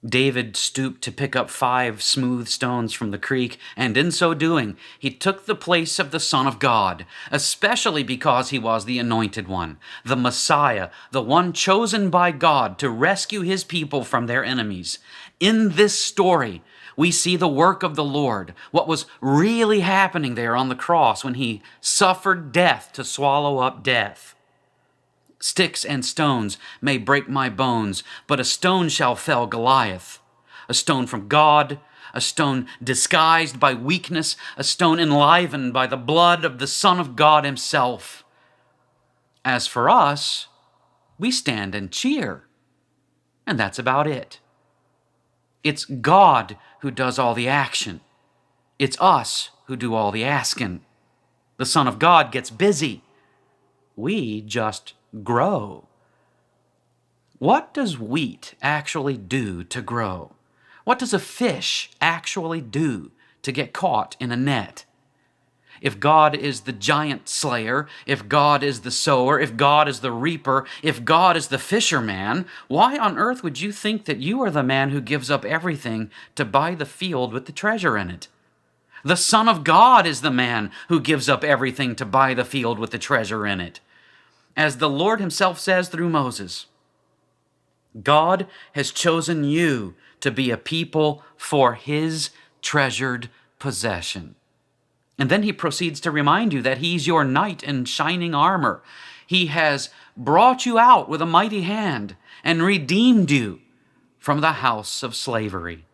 David stooped to pick up 5 smooth stones from the creek, and in so doing, he took the place of the Son of God, especially because he was the Anointed One, the Messiah, the one chosen by God to rescue his people from their enemies. In this story, we see the work of the Lord, what was really happening there on the cross when he suffered death to swallow up death. Sticks and stones may break my bones, but a stone shall fell Goliath. A stone from God, a stone disguised by weakness, a stone enlivened by the blood of the Son of God himself. As for us, we stand and cheer, and that's about it. It's God who does all the action. It's us who do all the asking. The Son of God gets busy. We just grow. What does wheat actually do to grow? What does a fish actually do to get caught in a net? If God is the giant slayer, if God is the sower, if God is the reaper, if God is the fisherman, why on earth would you think that you are the man who gives up everything to buy the field with the treasure in it? The Son of God is the man who gives up everything to buy the field with the treasure in it. As the Lord himself says through Moses, God has chosen you to be a people for his treasured possession. And then he proceeds to remind you that he's your knight in shining armor. He has brought you out with a mighty hand and redeemed you from the house of slavery.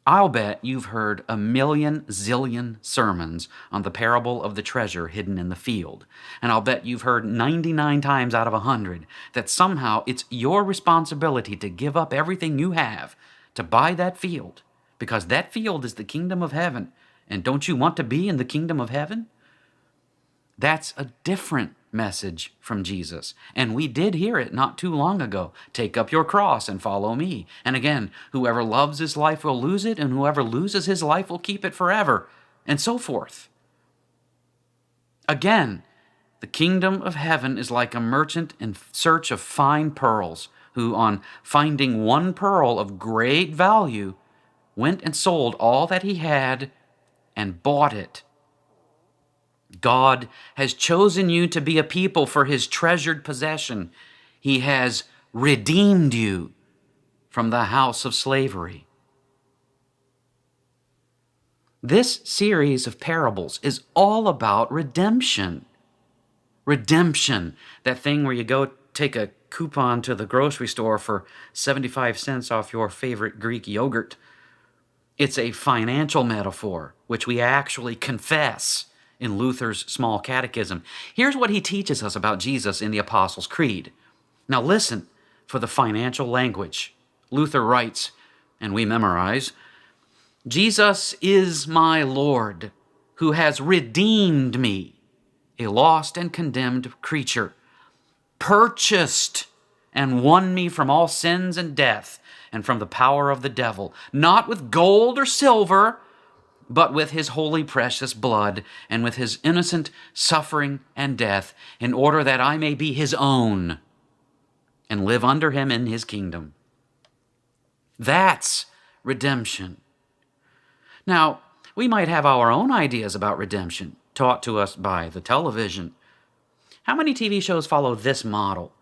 I'll bet you've heard a million zillion sermons on the parable of the treasure hidden in the field. And I'll bet you've heard 99 times out of 100 that somehow it's your responsibility to give up everything you have to buy that field, because that field is the kingdom of heaven. And don't you want to be in the kingdom of heaven? That's a different message from Jesus. And we did hear it not too long ago. Take up your cross and follow me. And again, whoever loves his life will lose it, and whoever loses his life will keep it forever, and so forth. Again, the kingdom of heaven is like a merchant in search of fine pearls, who, on finding one pearl of great value, went and sold all that he had and bought it. God has chosen you to be a people for his treasured possession. He has redeemed you from the house of slavery. This series of parables is all about redemption. Redemption, that thing where you go take a coupon to the grocery store for 75 cents off your favorite Greek yogurt. It's a financial metaphor, which we actually confess in Luther's Small Catechism. Here's what he teaches us about Jesus in the Apostles' Creed. Now listen for the financial language. Luther writes, and we memorize, Jesus is my Lord, who has redeemed me, a lost and condemned creature, purchased and won me from all sins and death and from the power of the devil, not with gold or silver, but with his holy precious blood and with his innocent suffering and death, in order that I may be his own and live under him in his kingdom. That's redemption. Now, we might have our own ideas about redemption, taught to us by the television. How many TV shows follow this model?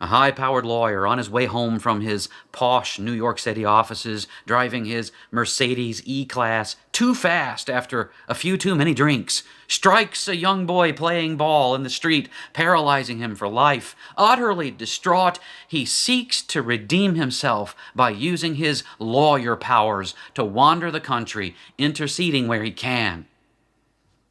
A high-powered lawyer on his way home from his posh New York City offices, driving his Mercedes E-Class too fast after a few too many drinks, strikes a young boy playing ball in the street, paralyzing him for life. Utterly distraught, he seeks to redeem himself by using his lawyer powers to wander the country, interceding where he can.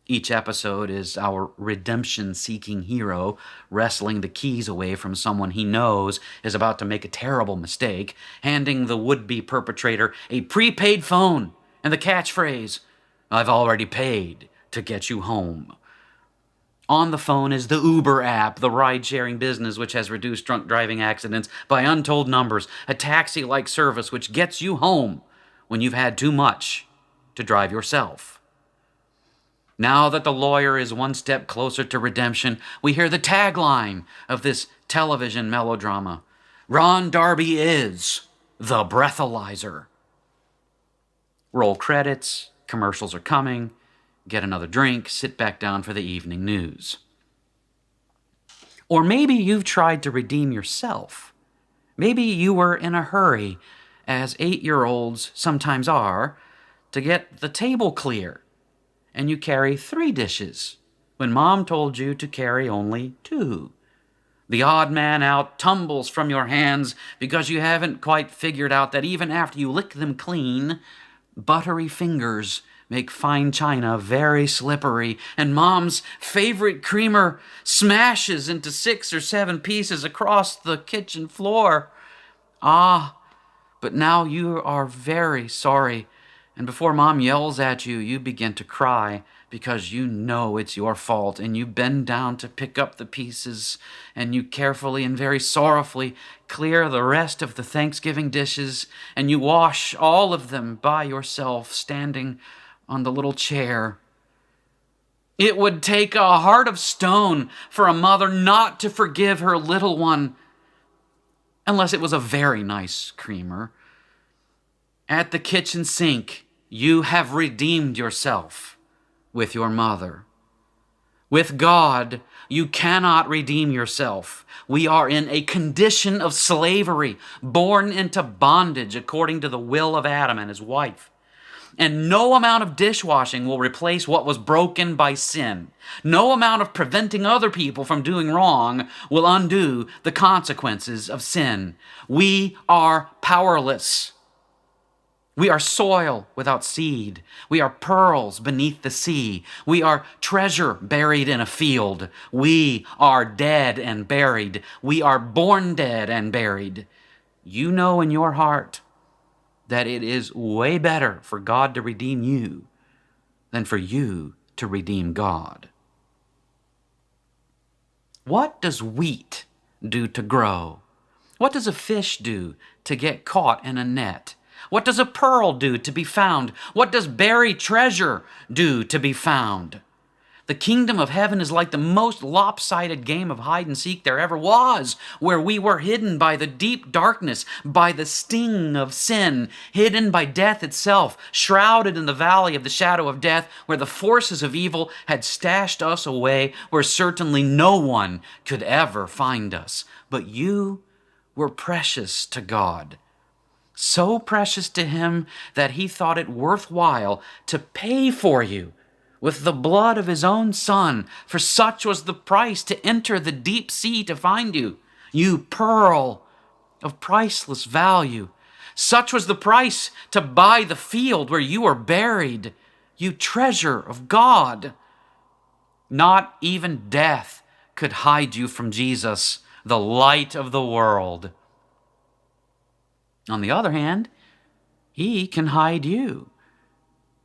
Each episode is our redemption-seeking hero wrestling the keys away from someone he knows is about to make a terrible mistake, handing the would-be perpetrator a prepaid phone and the catchphrase, "I've already paid to get you home." On the phone is the Uber app, the ride-sharing business which has reduced drunk driving accidents by untold numbers, a taxi-like service which gets you home when you've had too much to drive yourself. Now that the lawyer is one step closer to redemption, we hear the tagline of this television melodrama. Ron Darby is. the breathalyzer. Roll credits, commercials are coming, get another drink, sit back down for the evening news. Or maybe you've tried to redeem yourself. Maybe you were in a hurry, as 8-year-olds sometimes are, to get the table clear, and you carry 3 dishes when Mom told you to carry only 2. The odd man out tumbles from your hands because you haven't quite figured out that even after you lick them clean, buttery fingers make fine china very slippery, and Mom's favorite creamer smashes into 6 or 7 pieces across the kitchen floor. Ah, but now you are very sorry, and before Mom yells at you, you begin to cry because you know it's your fault, and you bend down to pick up the pieces, and you carefully and very sorrowfully clear the rest of the Thanksgiving dishes, and you wash all of them by yourself, standing on the little chair. It would take a heart of stone for a mother not to forgive her little one, unless it was a very nice creamer. At the kitchen sink, you have redeemed yourself with your mother. With God, you cannot redeem yourself. We are in a condition of slavery, born into bondage according to the will of Adam and his wife. And no amount of dishwashing will replace what was broken by sin. No amount of preventing other people from doing wrong will undo the consequences of sin. We are powerless. We are soil without seed. We are pearls beneath the sea. We are treasure buried in a field. We are dead and buried. We are born dead and buried. You know in your heart that it is way better for God to redeem you than for you to redeem God. What does wheat do to grow? What does a fish do to get caught in a net? What does a pearl do to be found? What does buried treasure do to be found? The kingdom of heaven is like the most lopsided game of hide and seek there ever was, where we were hidden by the deep darkness, by the sting of sin, hidden by death itself, shrouded in the valley of the shadow of death, where the forces of evil had stashed us away, where certainly no one could ever find us. But you were precious to God. So precious to him that he thought it worthwhile to pay for you with the blood of his own Son, for such was the price to enter the deep sea to find you, you pearl of priceless value. Such was the price to buy the field where you are buried, you treasure of God. Not even death could hide you from Jesus, the light of the world. On the other hand, he can hide you.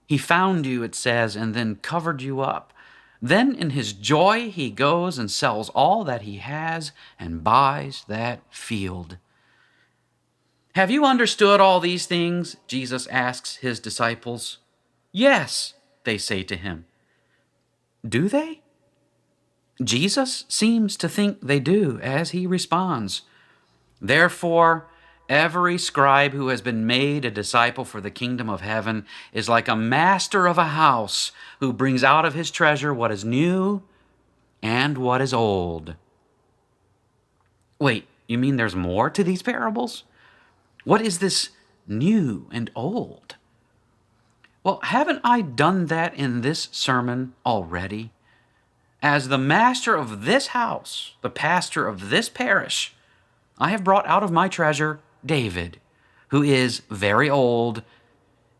He found you, it says, and then covered you up. Then in his joy, he goes and sells all that he has and buys that field. Have you understood all these things? Jesus asks his disciples. Yes, they say to him. Do they? Jesus seems to think they do, as he responds, therefore, every scribe who has been made a disciple for the kingdom of heaven is like a master of a house who brings out of his treasure what is new and what is old. Wait, you mean there's more to these parables? What is this new and old? Well, haven't I done that in this sermon already? As the master of this house, the pastor of this parish, I have brought out of my treasure David, who is very old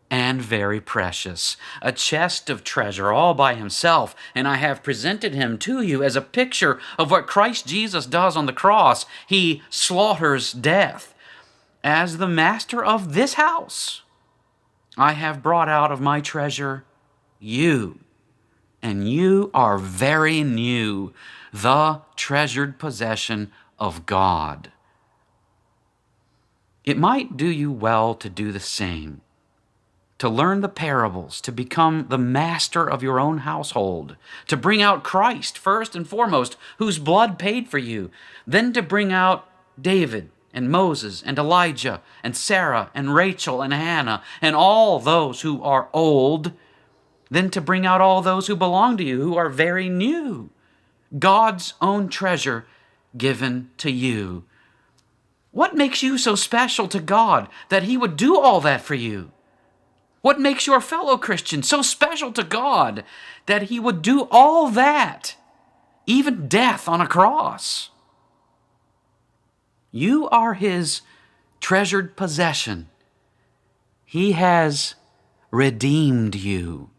and very precious, a chest of treasure all by himself, and I have presented him to you as a picture of what Christ Jesus does on the cross. He slaughters death. As the master of this house, I have brought out of my treasure you, and you are very new, the treasured possession of God. It might do you well to do the same, to learn the parables, to become the master of your own household, to bring out Christ first and foremost, whose blood paid for you, then to bring out David, and Moses and Elijah and Sarah and Rachel and Hannah and all those who are old than to bring out all those who belong to you, who are very new. God's own treasure given to you. What makes you so special to God that He would do all that for you? What makes your fellow Christian so special to God that He would do all that, even death on a cross? You are His treasured possession. He has redeemed you.